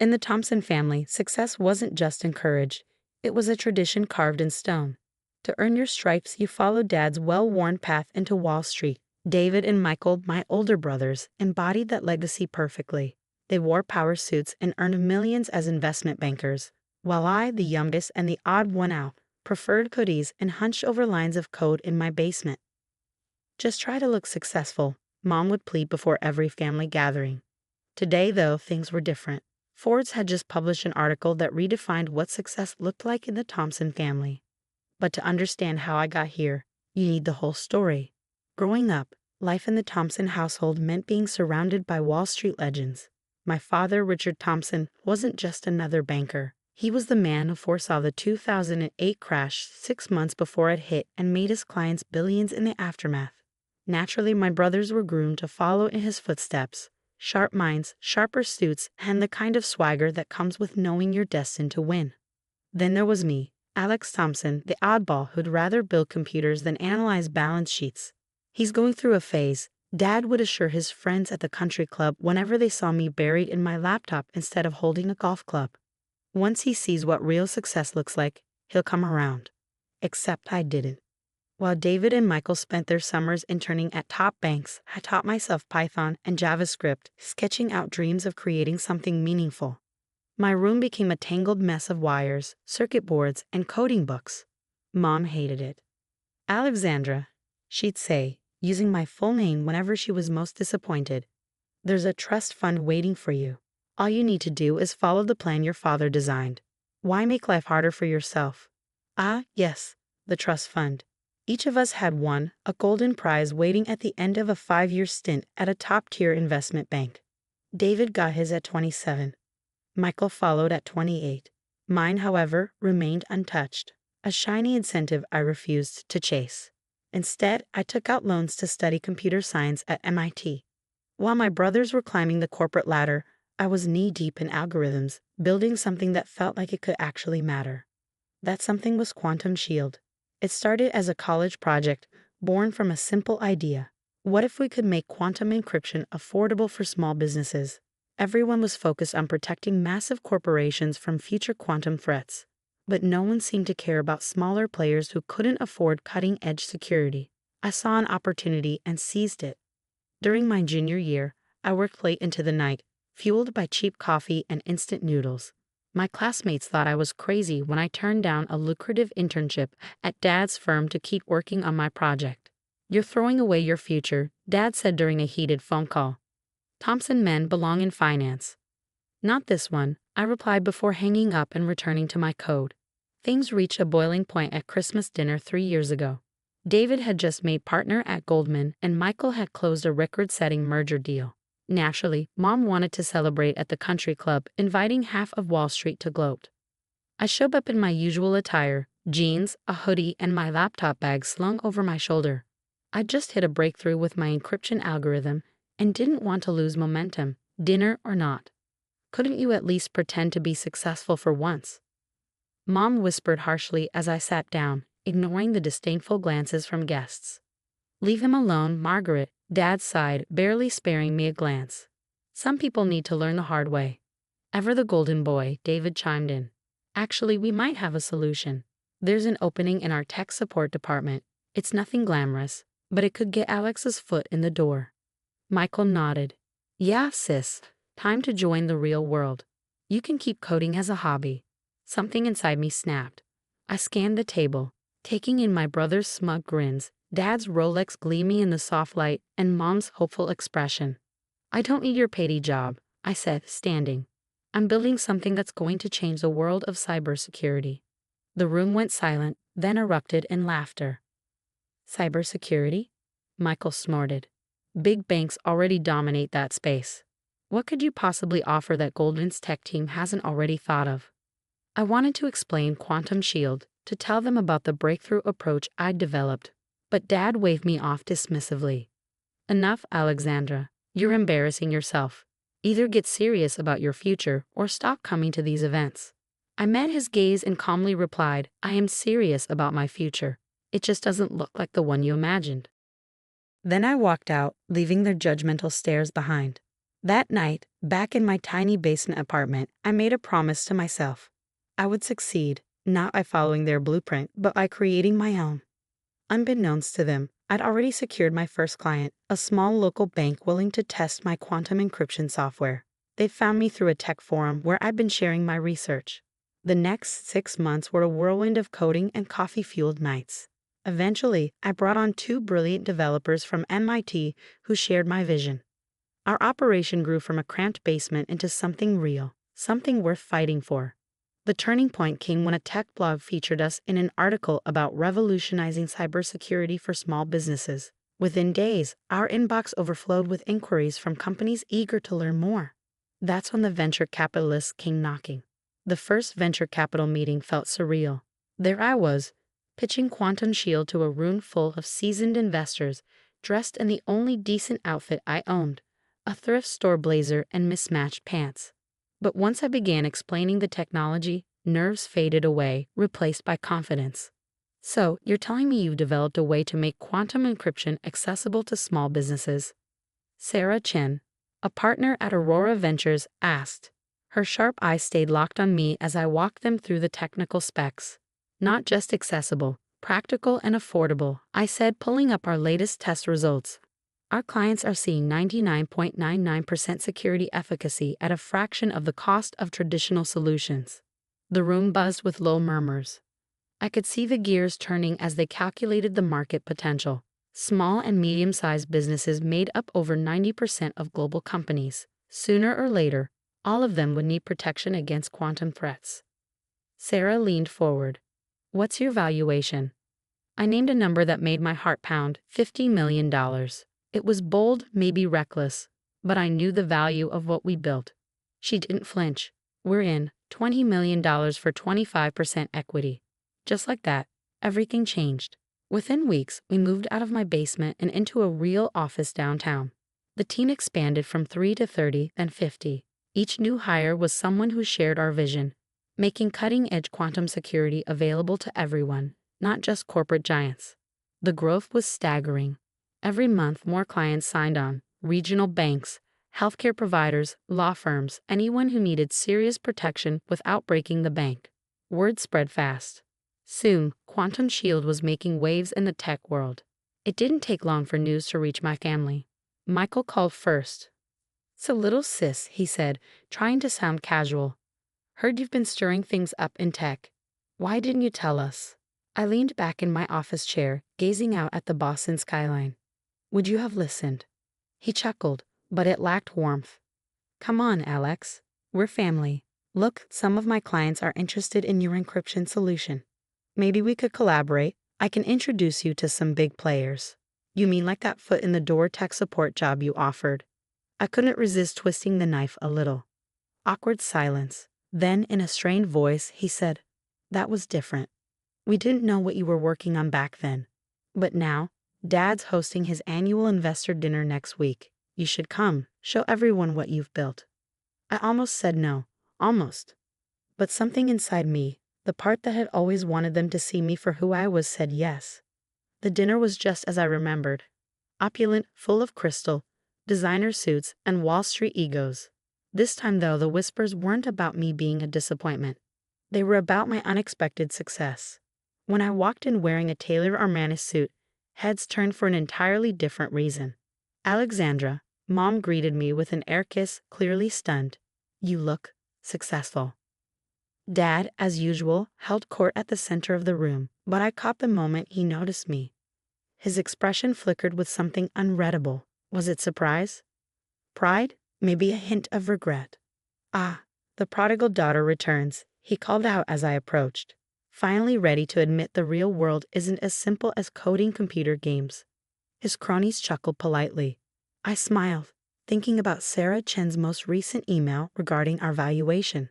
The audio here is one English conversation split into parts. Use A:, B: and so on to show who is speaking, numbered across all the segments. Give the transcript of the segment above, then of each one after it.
A: In the Thompson family, success wasn't just encouraged, it was a tradition carved in stone. To earn your stripes, you followed Dad's well-worn path into Wall Street. David and Michael, my older brothers, embodied that legacy perfectly. They wore power suits and earned millions as investment bankers, while I, the youngest and the odd one out, preferred hoodies and hunched over lines of code in my basement. Just try to look successful, Mom would plead before every family gathering. Today, though, things were different. Forbes had just published an article that redefined what success looked like in the Thompson family. But to understand how I got here, you need the whole story. Growing up, life in the Thompson household meant being surrounded by Wall Street legends. My father, Richard Thompson, wasn't just another banker. He was the man who foresaw the 2008 crash 6 months before it hit and made his clients billions in the aftermath. Naturally, my brothers were groomed to follow in his footsteps. Sharp minds, sharper suits, and the kind of swagger that comes with knowing you're destined to win. Then there was me, Alex Thompson, the oddball who'd rather build computers than analyze balance sheets. He's going through a phase, Dad would assure his friends at the country club whenever they saw me buried in my laptop instead of holding a golf club. Once he sees what real success looks like, he'll come around. Except I didn't. While David and Michael spent their summers interning at top banks, I taught myself Python and JavaScript, sketching out dreams of creating something meaningful. My room became a tangled mess of wires, circuit boards, and coding books. Mom hated it. Alexandra, she'd say, using my full name whenever she was most disappointed, there's a trust fund waiting for you. All you need to do is follow the plan your father designed. Why make life harder for yourself? Ah, yes, the trust fund. Each of us had one, a golden prize waiting at the end of a 5-year stint at a top-tier investment bank. David got his at 27. Michael followed at 28. Mine, however, remained untouched, a shiny incentive I refused to chase. Instead, I took out loans to study computer science at MIT. While my brothers were climbing the corporate ladder, I was knee-deep in algorithms, building something that felt like it could actually matter. That something was Quantum Shield. It started as a college project, born from a simple idea. What if we could make quantum encryption affordable for small businesses? Everyone was focused on protecting massive corporations from future quantum threats. But no one seemed to care about smaller players who couldn't afford cutting-edge security. I saw an opportunity and seized it. During my junior year, I worked late into the night, fueled by cheap coffee and instant noodles. My classmates thought I was crazy when I turned down a lucrative internship at Dad's firm to keep working on my project. You're throwing away your future, Dad said during a heated phone call. Thompson men belong in finance. Not this one, I replied before hanging up and returning to my code. Things reached a boiling point at Christmas dinner 3 years ago. David had just made partner at Goldman and Michael had closed a record-setting merger deal. Naturally, Mom wanted to celebrate at the country club, inviting half of Wall Street to gloat. I showed up in my usual attire, jeans, a hoodie, and my laptop bag slung over my shoulder. I'd just hit a breakthrough with my encryption algorithm and didn't want to lose momentum, dinner or not. Couldn't you at least pretend to be successful for once? Mom whispered harshly as I sat down, ignoring the disdainful glances from guests. Leave him alone, Margaret, Dad sighed, barely sparing me a glance. Some people need to learn the hard way. Ever the golden boy, David chimed in. Actually, we might have a solution. There's an opening in our tech support department. It's nothing glamorous, but it could get Alex's foot in the door. Michael nodded. Yeah, sis, time to join the real world. You can keep coding as a hobby. Something inside me snapped. I scanned the table, taking in my brother's smug grins, Dad's Rolex gleaming in the soft light, and Mom's hopeful expression. I don't need your petty job, I said, standing. I'm building something that's going to change the world of cybersecurity. The room went silent, then erupted in laughter. Cybersecurity? Michael snorted. Big banks already dominate that space. What could you possibly offer that Goldman's tech team hasn't already thought of? I wanted to explain Quantum Shield, to tell them about the breakthrough approach I'd developed, but Dad waved me off dismissively. Enough, Alexandra. You're embarrassing yourself. Either get serious about your future or stop coming to these events. I met his gaze and calmly replied, I am serious about my future. It just doesn't look like the one you imagined. Then I walked out, leaving their judgmental stares behind. That night, back in my tiny basement apartment, I made a promise to myself. I would succeed, not by following their blueprint, but by creating my own. Unbeknownst to them, I'd already secured my first client, a small local bank willing to test my quantum encryption software. They found me through a tech forum where I'd been sharing my research. The next 6 months were a whirlwind of coding and coffee-fueled nights. Eventually, I brought on two brilliant developers from MIT who shared my vision. Our operation grew from a cramped basement into something real, something worth fighting for. The turning point came when a tech blog featured us in an article about revolutionizing cybersecurity for small businesses. Within days, our inbox overflowed with inquiries from companies eager to learn more. That's when the venture capitalists came knocking. The first venture capital meeting felt surreal. There I was, pitching Quantum Shield to a room full of seasoned investors, dressed in the only decent outfit I owned, a thrift store blazer and mismatched pants. But once I began explaining the technology, nerves faded away, replaced by confidence. So, you're telling me you've developed a way to make quantum encryption accessible to small businesses? Sarah Chen, a partner at Aurora Ventures, asked. Her sharp eyes stayed locked on me as I walked them through the technical specs. Not just accessible, practical and affordable, I said, pulling up our latest test results. Our clients are seeing 99.99% security efficacy at a fraction of the cost of traditional solutions. The room buzzed with low murmurs. I could see the gears turning as they calculated the market potential. Small and medium-sized businesses made up over 90% of global companies. Sooner or later, all of them would need protection against quantum threats. Sarah leaned forward. What's your valuation? I named a number that made my heart pound, $50 million. It was bold, maybe reckless, but I knew the value of what we built. She didn't flinch. We're in, $20 million for 25% equity. Just like that, everything changed. Within weeks, we moved out of my basement and into a real office downtown. The team expanded from 3 to 30, then 50. Each new hire was someone who shared our vision, making cutting-edge quantum security available to everyone, not just corporate giants. The growth was staggering. Every month, more clients signed on: regional banks, healthcare providers, law firms, anyone who needed serious protection without breaking the bank. Word spread fast. Soon, Quantum Shield was making waves in the tech world. It didn't take long for news to reach my family. Michael called first. "So little sis," he said, trying to sound casual. "Heard you've been stirring things up in tech. Why didn't you tell us?" I leaned back in my office chair, gazing out at the Boston skyline. "Would you have listened?" He chuckled, but it lacked warmth. "Come on, Alex. We're family. Look, some of my clients are interested in your encryption solution. Maybe we could collaborate. I can introduce you to some big players." "You mean like that foot in the door tech support job you offered?" I couldn't resist twisting the knife a little. Awkward silence. Then, in a strained voice, he said, "That was different. We didn't know what you were working on back then. But now, Dad's hosting his annual investor dinner next week. You should come, show everyone what you've built." I almost said no, almost. But something inside me, the part that had always wanted them to see me for who I was, said yes. The dinner was just as I remembered. Opulent, full of crystal, designer suits, and Wall Street egos. This time, though, the whispers weren't about me being a disappointment. They were about my unexpected success. When I walked in wearing a Taylor Armani suit, heads turned for an entirely different reason. "Alexandra," Mom greeted me with an air kiss, clearly stunned. "You look successful." Dad, as usual, held court at the center of the room, but I caught the moment he noticed me. His expression flickered with something unreadable. Was it surprise? Pride? Maybe a hint of regret. "Ah, the prodigal daughter returns," he called out as I approached, finally ready to admit the real world isn't as simple as coding computer games. His cronies chuckled politely. I smiled, thinking about Sarah Chen's most recent email regarding our valuation.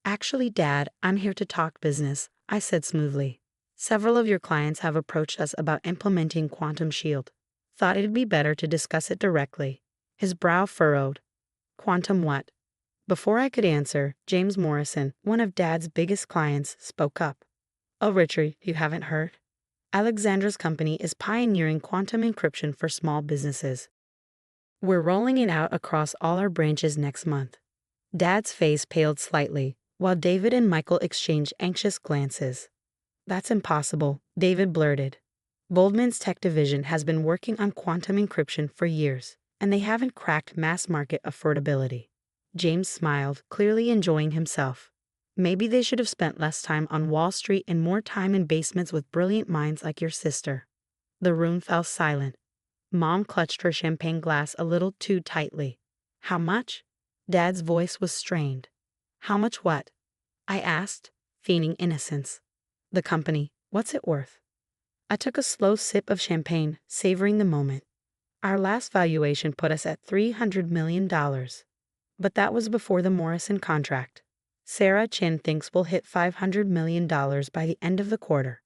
A: "Actually, Dad, I'm here to talk business," I said smoothly. "Several of your clients have approached us about implementing Quantum Shield. Thought it'd be better to discuss it directly." His brow furrowed. "Quantum what?" Before I could answer, James Morrison, one of Dad's biggest clients, spoke up. "Oh, Richard, you haven't heard? Alexandra's company is pioneering quantum encryption for small businesses. We're rolling it out across all our branches next month. Dad's face paled slightly, while David and Michael exchanged anxious glances. That's impossible, David blurted. Goldman's tech division has been working on quantum encryption for years, and they haven't cracked mass market affordability. James smiled, clearly enjoying himself. Maybe they should have spent less time on Wall Street and more time in basements with brilliant minds like your sister. The room fell silent. Mom clutched her champagne glass a little too tightly. How much? Dad's voice was strained. How much what? I asked, feigning innocence. The company, what's it worth? I took a slow sip of champagne, savoring the moment. Our last valuation put us at $300 million. But that was before the Morrison contract. Sarah Chin thinks we'll hit $500 million by the end of the quarter.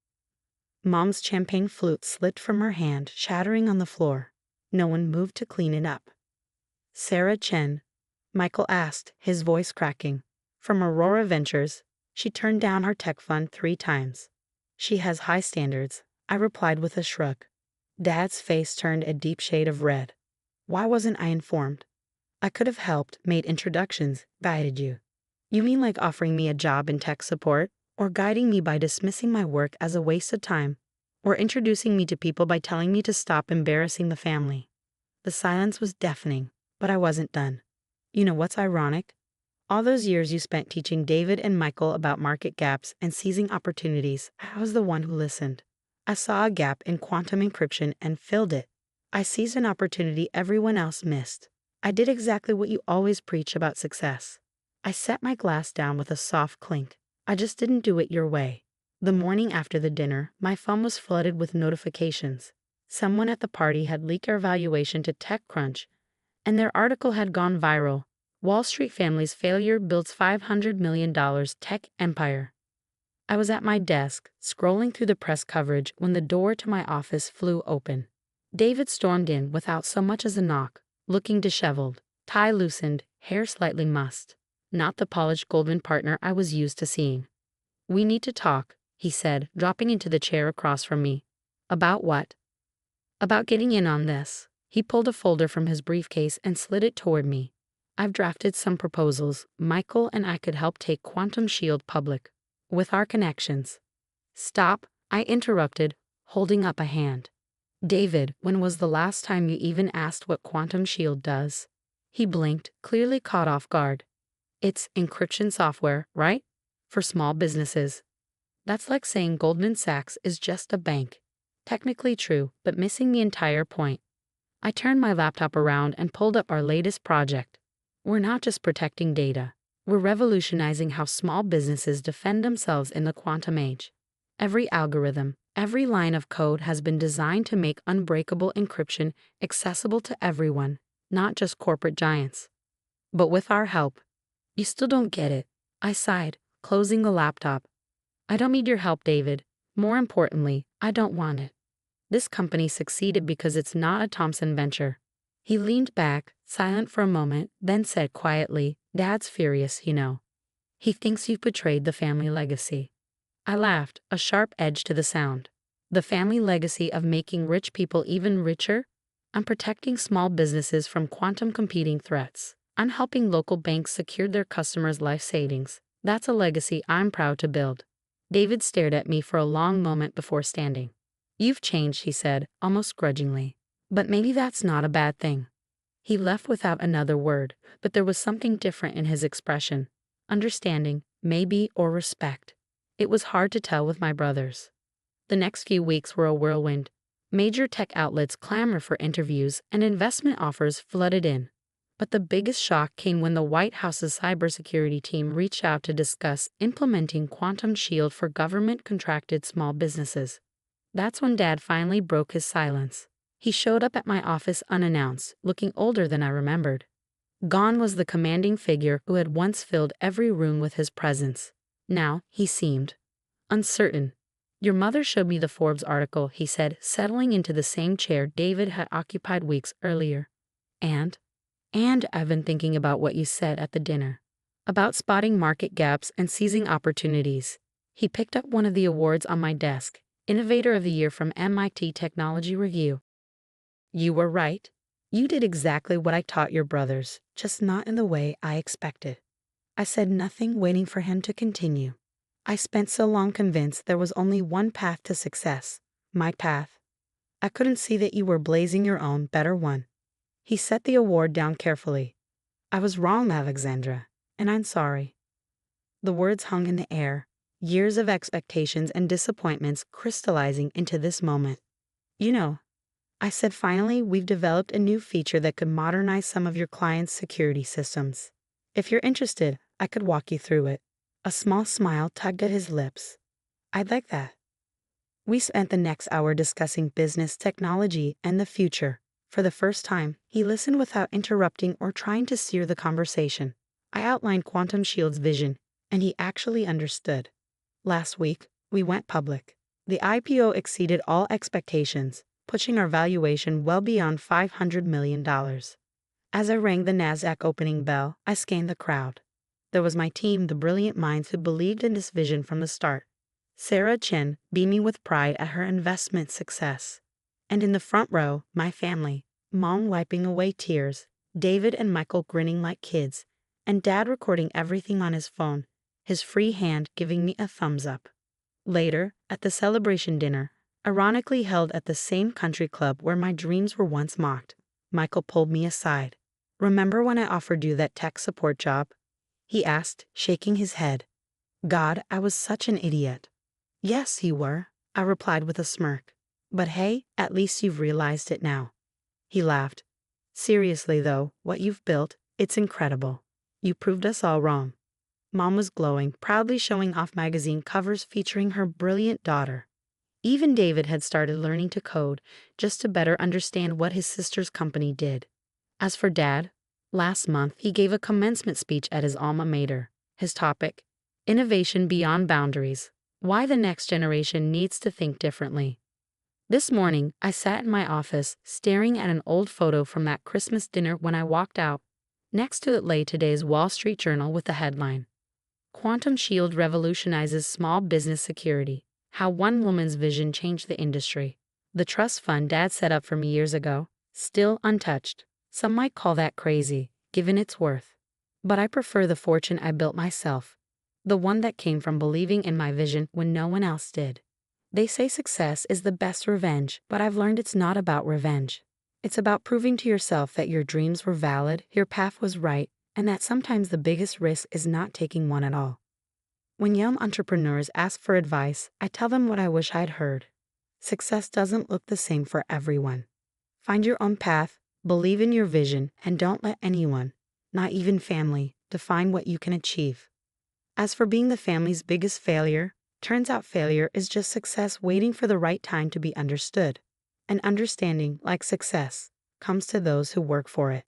A: Mom's champagne flute slipped from her hand, shattering on the floor. No one moved to clean it up. Sarah Chen, Michael asked, his voice cracking. From Aurora Ventures. She turned down our tech fund 3 times. She has high standards, I replied with a shrug. Dad's face turned a deep shade of red. Why wasn't I informed? I could have helped, made introductions, guided you. You mean like offering me a job in tech support? Or guiding me by dismissing my work as a waste of time? Or introducing me to people by telling me to stop embarrassing the family? The silence was deafening, but I wasn't done. You know what's ironic? All those years you spent teaching David and Michael about market gaps and seizing opportunities, I was the one who listened. I saw a gap in quantum encryption and filled it. I seized an opportunity everyone else missed. I did exactly what you always preach about success. I set my glass down with a soft clink. I just didn't do it your way. The morning after the dinner, my phone was flooded with notifications. Someone at the party had leaked our valuation to TechCrunch, and their article had gone viral. Wall Street family's failure builds $500 million tech empire. I was at my desk, scrolling through the press coverage when the door to my office flew open. David stormed in without so much as a knock, looking disheveled, tie loosened, hair slightly mussed. Not the polished Goldman partner I was used to seeing. We need to talk, he said, dropping into the chair across from me. About what? About getting in on this. He pulled a folder from his briefcase and slid it toward me. I've drafted some proposals. Michael and I could help take Quantum Shield public. With our connections. Stop, I interrupted, holding up a hand. David, when was the last time you even asked what Quantum Shield does? He blinked, clearly caught off guard. It's encryption software, right? For small businesses. That's like saying Goldman Sachs is just a bank. Technically true, but missing the entire point. I turned my laptop around and pulled up our latest project. We're not just protecting data. We're revolutionizing how small businesses defend themselves in the quantum age. Every algorithm, every line of code has been designed to make unbreakable encryption accessible to everyone, not just corporate giants. But with our help, you still don't get it, I sighed, closing the laptop. I don't need your help, David. More importantly, I don't want it. This company succeeded because it's not a Thompson venture. He leaned back, silent for a moment, then said quietly, Dad's furious, you know. He thinks you've betrayed the family legacy. I laughed, a sharp edge to the sound. The family legacy of making rich people even richer? I'm protecting small businesses from quantum competing threats. I'm helping local banks secure their customers' life savings. That's a legacy I'm proud to build. David stared at me for a long moment before standing. You've changed, he said, almost grudgingly. But maybe that's not a bad thing. He left without another word, but there was something different in his expression. Understanding, maybe, or respect. It was hard to tell with my brothers. The next few weeks were a whirlwind. Major tech outlets clamored for interviews and investment offers flooded in. But the biggest shock came when the White House's cybersecurity team reached out to discuss implementing Quantum Shield for government-contracted small businesses. That's when Dad finally broke his silence. He showed up at my office unannounced, looking older than I remembered. Gone was the commanding figure who had once filled every room with his presence. Now, he seemed uncertain. Your mother showed me the Forbes article, he said, settling into the same chair David had occupied weeks earlier. And I've been thinking about what you said at the dinner. About spotting market gaps and seizing opportunities. He picked up one of the awards on my desk, Innovator of the Year from MIT Technology Review. You were right. You did exactly what I taught your brothers, just not in the way I expected. I said nothing, waiting for him to continue. I spent so long convinced there was only one path to success, my path. I couldn't see that you were blazing your own better one. He set the award down carefully. I was wrong, Alexandra, and I'm sorry. The words hung in the air, years of expectations and disappointments crystallizing into this moment. You know, I said finally, we've developed a new feature that could modernize some of your clients' security systems. If you're interested, I could walk you through it. A small smile tugged at his lips. I'd like that. We spent the next hour discussing business, technology, and the future. For the first time, he listened without interrupting or trying to steer the conversation. I outlined Quantum Shield's vision, and he actually understood. Last week, we went public. The IPO exceeded all expectations, pushing our valuation well beyond $500 million. As I rang the NASDAQ opening bell, I scanned the crowd. There was my team, the brilliant minds who believed in this vision from the start. Sarah Chen, beaming with pride at her investment success. And in the front row, my family, Mom wiping away tears, David and Michael grinning like kids, and Dad recording everything on his phone, his free hand giving me a thumbs up. Later, at the celebration dinner, ironically held at the same country club where my dreams were once mocked, Michael pulled me aside. Remember when I offered you that tech support job? He asked, shaking his head. God, I was such an idiot. Yes, you were, I replied with a smirk. But hey, at least you've realized it now. He laughed. Seriously though, what you've built, it's incredible. You proved us all wrong. Mom was glowing, proudly showing off magazine covers featuring her brilliant daughter. Even David had started learning to code just to better understand what his sister's company did. As for Dad, last month he gave a commencement speech at his alma mater. His topic, Innovation Beyond Boundaries, Why the Next Generation Needs to Think Differently. This morning, I sat in my office staring at an old photo from that Christmas dinner when I walked out. Next to it lay today's Wall Street Journal with the headline, Quantum Shield Revolutionizes Small Business Security, How One Woman's Vision Changed the Industry. The trust fund Dad set up for me years ago, still untouched. Some might call that crazy, given its worth. But I prefer the fortune I built myself, the one that came from believing in my vision when no one else did. They say success is the best revenge, but I've learned it's not about revenge. It's about proving to yourself that your dreams were valid, your path was right, and that sometimes the biggest risk is not taking one at all. When young entrepreneurs ask for advice, I tell them what I wish I'd heard. Success doesn't look the same for everyone. Find your own path, believe in your vision, and don't let anyone, not even family, define what you can achieve. As for being the family's biggest failure, turns out failure is just success waiting for the right time to be understood. And understanding, like success, comes to those who work for it.